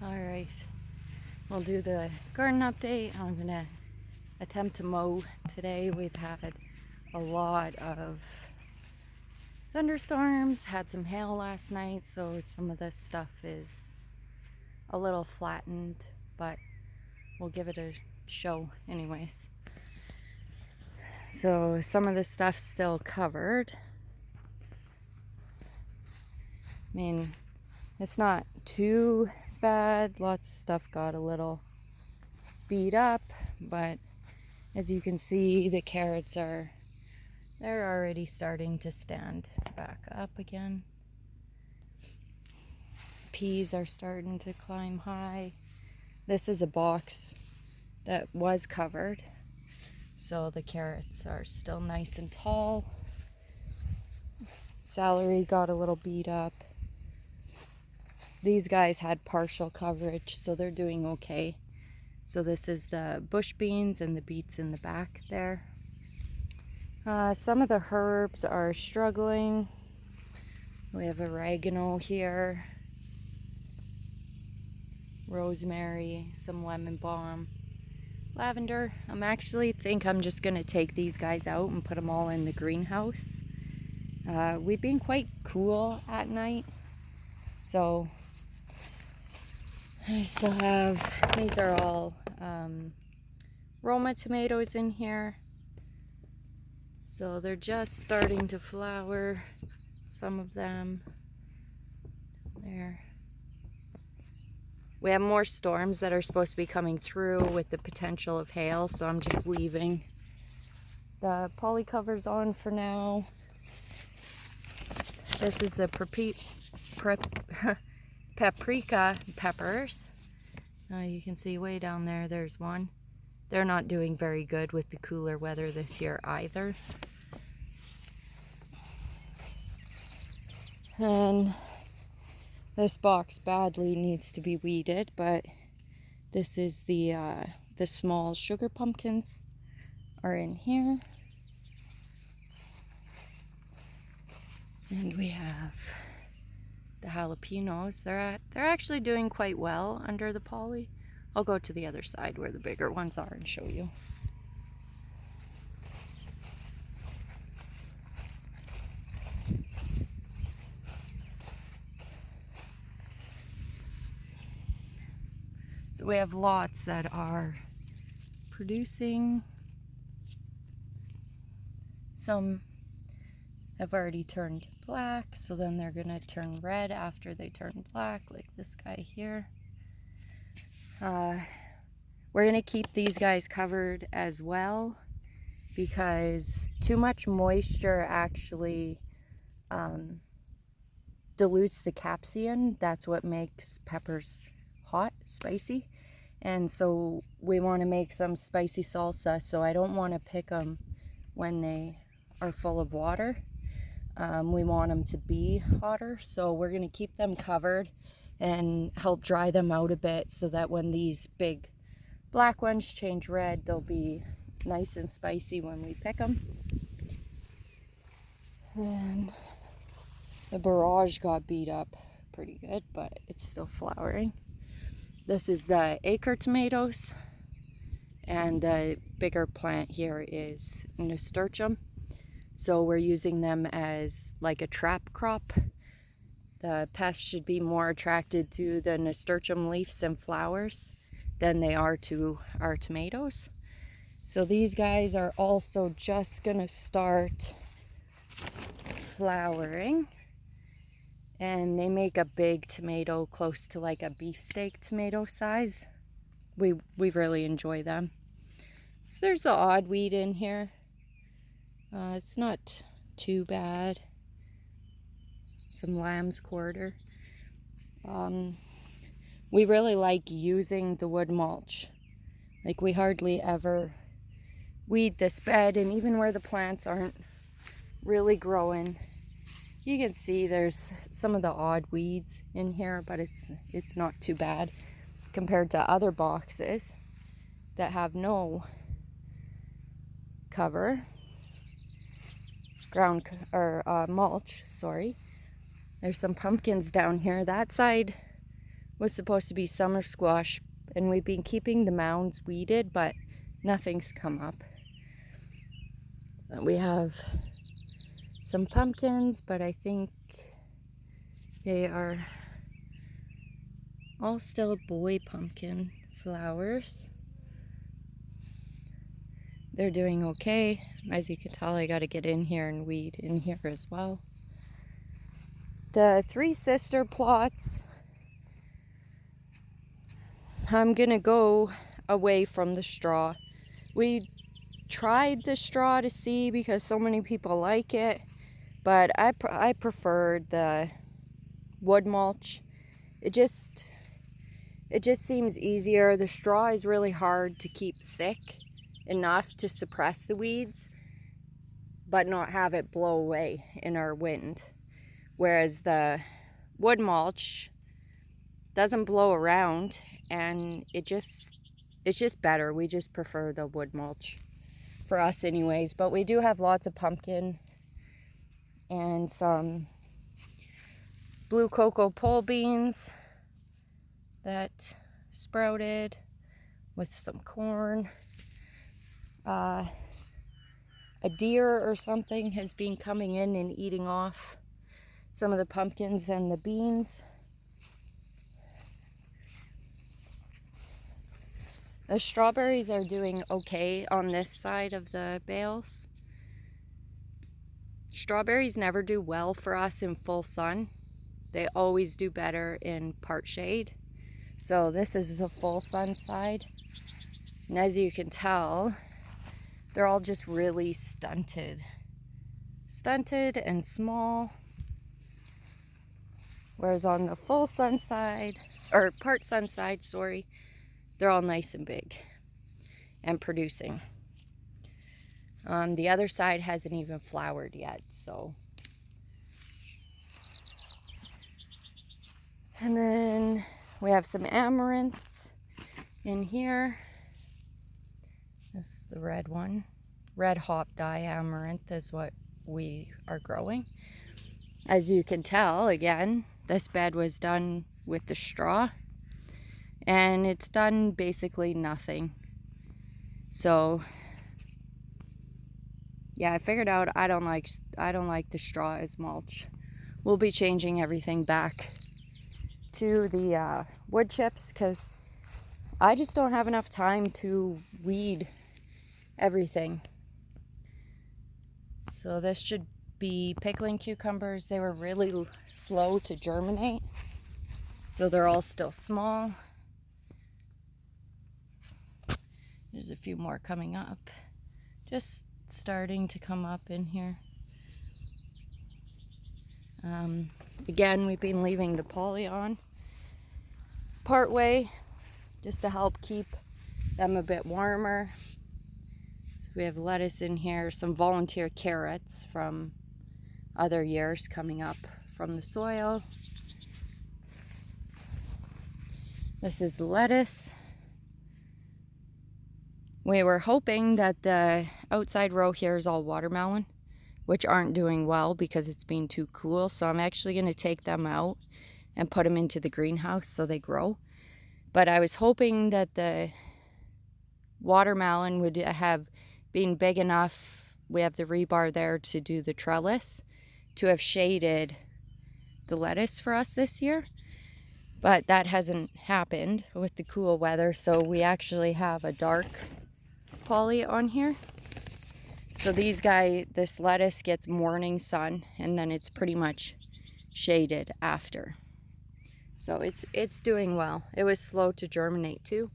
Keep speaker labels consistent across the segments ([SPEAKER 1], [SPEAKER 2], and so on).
[SPEAKER 1] Alright, we'll do the garden update. I'm going to attempt to mow today. We've had a lot of thunderstorms, had some hail last night, so some of this stuff is a little flattened, but we'll give it a show anyways. So some of this stuff's still covered. I mean, it's not too bad. Lots of stuff got a little beat up, but as you can see, the carrots they're already starting to stand back up again. Peas are starting to climb high. This is a box that was covered, so the carrots are still nice and tall. Celery got a little beat up. These guys had partial coverage, so they're doing okay. So this is the bush beans and the beets in the back there. Some of the herbs are struggling. We have oregano here, rosemary, some lemon balm, lavender. I'm actually think I'm just gonna take these guys out and put them all in the greenhouse. We've been quite cool at night, so I still have, these are all Roma tomatoes in here. So they're just starting to flower, some of them. There. We have more storms that are supposed to be coming through with the potential of hail, so I'm just leaving the poly covers on for now. This is the Paprika peppers. So you can see way down there, there's one. They're not doing very good with the cooler weather this year either. And this box badly needs to be weeded, but this is the small sugar pumpkins are in here. And we have the jalapenos. They're actually doing quite well under the poly. I'll go to the other side where the bigger ones are and show you. So we have lots that are producing. Some have already turned black, so then they're gonna turn red after they turn black, like this guy here. We're gonna keep these guys covered as well, because too much moisture actually dilutes the capsaicin. That's what makes peppers hot, spicy. And so we want to make some spicy salsa, so I don't want to pick them when they are full of water. We want them to be hotter, so we're going to keep them covered and help dry them out a bit, so that when these big black ones change red, they'll be nice and spicy when we pick them. And the barrage got beat up pretty good, but it's still flowering. This is the acre tomatoes, and the bigger plant here is nasturtium. So we're using them as like a trap crop. The pests should be more attracted to the nasturtium leaves and flowers than they are to our tomatoes. So these guys are also just gonna start flowering, and they make a big tomato, close to like a beefsteak tomato size. We really enjoy them. So there's an odd weed in here. It's not too bad. Some lamb's quarter. We really like using the wood mulch. Like, we hardly ever weed this bed, and even where the plants aren't really growing, you can see there's some of the odd weeds in here, but it's not too bad compared to other boxes that have no cover. Mulch, sorry. There's some pumpkins down here. That side was supposed to be summer squash, and we've been keeping the mounds weeded, but nothing's come up. We have some pumpkins, but I think they are all still boy pumpkin flowers. They're doing okay. As you can tell, I got to get in here and weed in here as well. The three sister plots, I'm gonna go away from the straw. We tried the straw to see because so many people like it, but I prefer the wood mulch. It just seems easier. The straw is really hard to keep thick enough to suppress the weeds, but not have it blow away in our wind. Whereas the wood mulch doesn't blow around, and it's just better. We just prefer the wood mulch for us anyways. But we do have lots of pumpkin and some blue cocoa pole beans that sprouted with some corn. A deer or something has been coming in and eating off some of the pumpkins and the beans. The strawberries are doing okay on this side of the bales. Strawberries never do well for us in full sun. They always do better in part shade. So this is the full sun side. And as you can tell, they're all just really stunted. Stunted and small. Whereas on the full sun side, or part sun side, sorry, they're all nice and big and producing. The other side hasn't even flowered yet, so. And then we have some amaranth in here. This is the red one. Red Hop Dye Amaranth is what we are growing. As you can tell, again, this bed was done with the straw, and it's done basically nothing. So yeah, I figured out I don't like the straw as mulch. We'll be changing everything back to the wood chips because I just don't have enough time to weed everything. So this should be pickling cucumbers. They were really slow to germinate, so they're all still small. There's a few more coming up, just starting to come up in here. Again, we've been leaving the poly on part way just to help keep them a bit warmer. So we have lettuce in here, some volunteer carrots from other years coming up from the soil. This is lettuce. We were hoping that the outside row here is all watermelon, which aren't doing well because it's been too cool. So I'm actually going to take them out and put them into the greenhouse so they grow. But I was hoping that the watermelon would have been big enough. We have the rebar there to do the trellis to have shaded the lettuce for us this year. But that hasn't happened with the cool weather. So we actually have a dark poly on here. So this lettuce gets morning sun, and then it's pretty much shaded after. So it's doing well. It was slow to germinate too.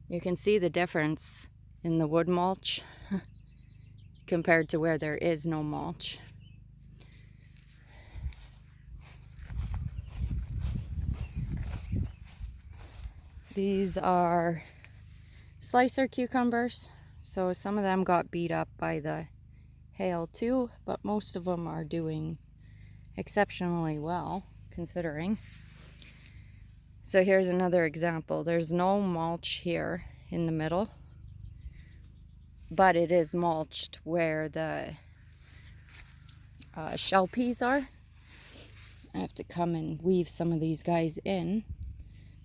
[SPEAKER 1] You can see the difference in the wood mulch compared to where there is no mulch. These are slicer cucumbers. So some of them got beat up by the hail too, but most of them are doing exceptionally well considering. So here's another example. There's no mulch here in the middle, but it is mulched where the shell peas are. I have to come and weave some of these guys in.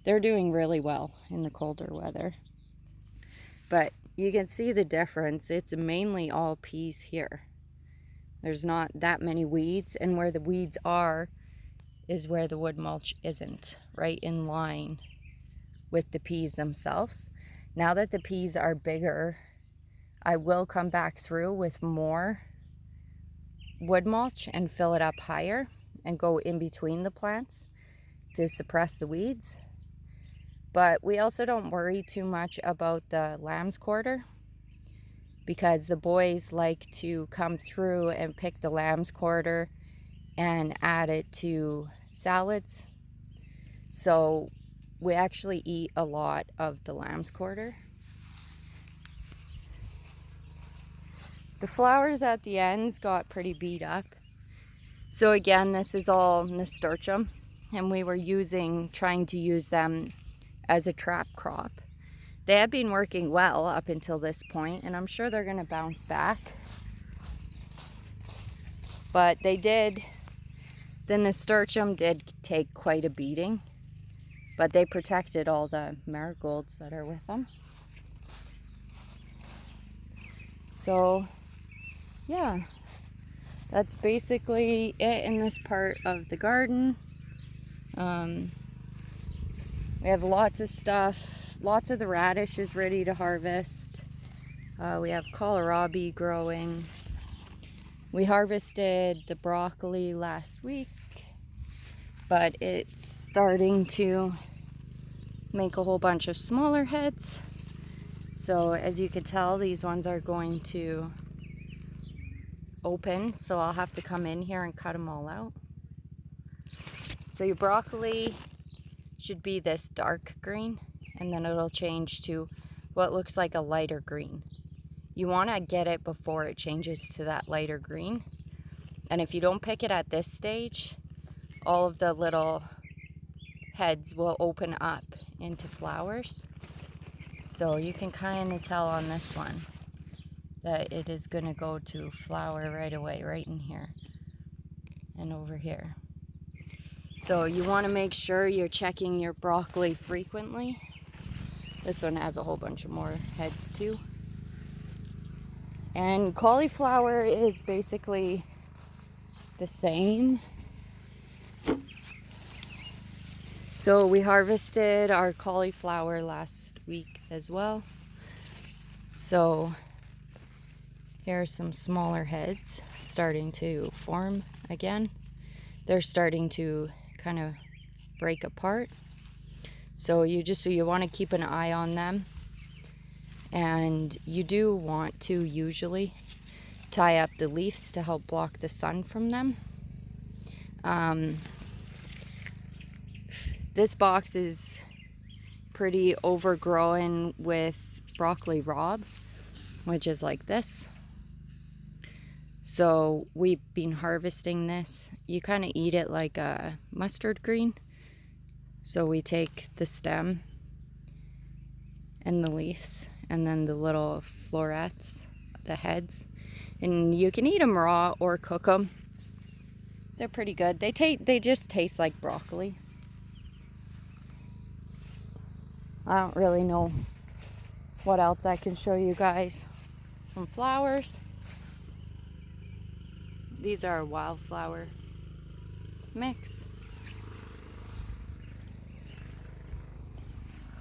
[SPEAKER 1] They're doing really well in the colder weather. But you can see the difference. It's mainly all peas here. There's not that many weeds, and where the weeds are is where the wood mulch isn't, right in line with the peas themselves. Now that the peas are bigger, I will come back through with more wood mulch and fill it up higher and go in between the plants to suppress the weeds. But we also don't worry too much about the lamb's quarter, because the boys like to come through and pick the lamb's quarter and add it to salads. So we actually eat a lot of the lamb's quarter. The flowers at the ends got pretty beat up. So again, this is all nasturtium, and we were trying to use them as a trap crop. They have been working well up until this point, and I'm sure they're going to bounce back. But the nasturtium did take quite a beating, but they protected all the marigolds that are with them. So yeah, that's basically it in this part of the garden. We have lots of stuff. Lots of the radish is ready to harvest. We have kohlrabi growing. We harvested the broccoli last week, but it's starting to make a whole bunch of smaller heads. So as you can tell, these ones are going to open, so I'll have to come in here and cut them all out. So your broccoli should be this dark green, and then it'll change to what looks like a lighter green. You want to get it before it changes to that lighter green. And if you don't pick it at this stage, all of the little heads will open up into flowers. So you can kind of tell on this one that it is going to go to flower right away, right in here and over here. So you want to make sure you're checking your broccoli frequently. This one has a whole bunch of more heads too. And cauliflower is basically the same. So we harvested our cauliflower last week as well. So here are some smaller heads starting to form again. They're starting to kind of break apart. So you want to keep an eye on them. And you do want to usually tie up the leaves to help block the sun from them. This box is pretty overgrown with broccoli rabe, which is like this. So we've been harvesting this. You kind of eat it like a mustard green. So we take the stem and the leaves and then the little florets, the heads, and you can eat them raw or cook them. They're pretty good. They just taste like broccoli. I don't really know what else I can show you guys. Some flowers. These are a wildflower mix.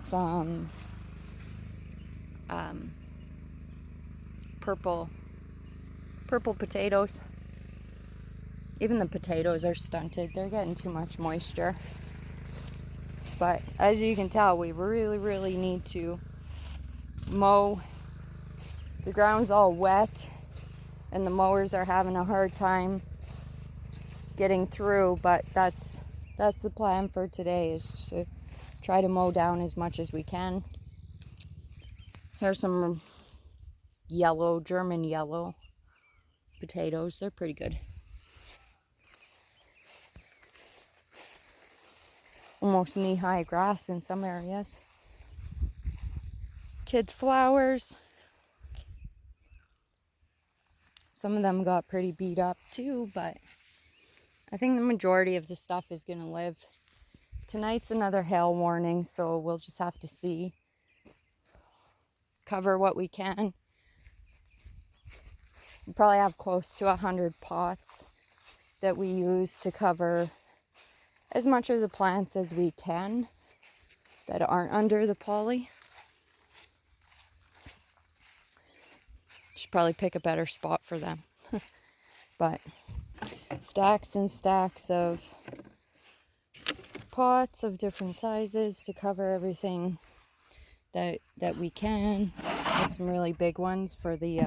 [SPEAKER 1] Some purple potatoes. Even the potatoes are stunted. They're getting too much moisture. But as you can tell, we really need to mow. The ground's all wet and the mowers are having a hard time getting through, but that's the plan for today, is to try to mow down as much as we can. Here's some yellow, German yellow potatoes. They're pretty good. Almost knee-high grass in some areas. Kids' flowers. Some of them got pretty beat up too, but I think the majority of the stuff is going to live. Tonight's another hail warning, so we'll just have to see. Cover what we can. We probably have close to 100 pots that we use to cover as much of the plants as we can that aren't under the poly. Should probably pick a better spot for them. But stacks and stacks of pots of different sizes to cover everything that we can. Got some really big ones for the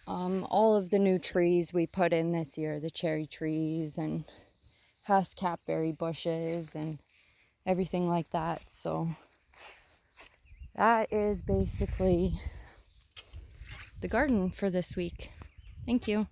[SPEAKER 1] all of the new trees we put in this year, the cherry trees and haskapberry bushes and everything like that. So that is basically the garden for this week. Thank you.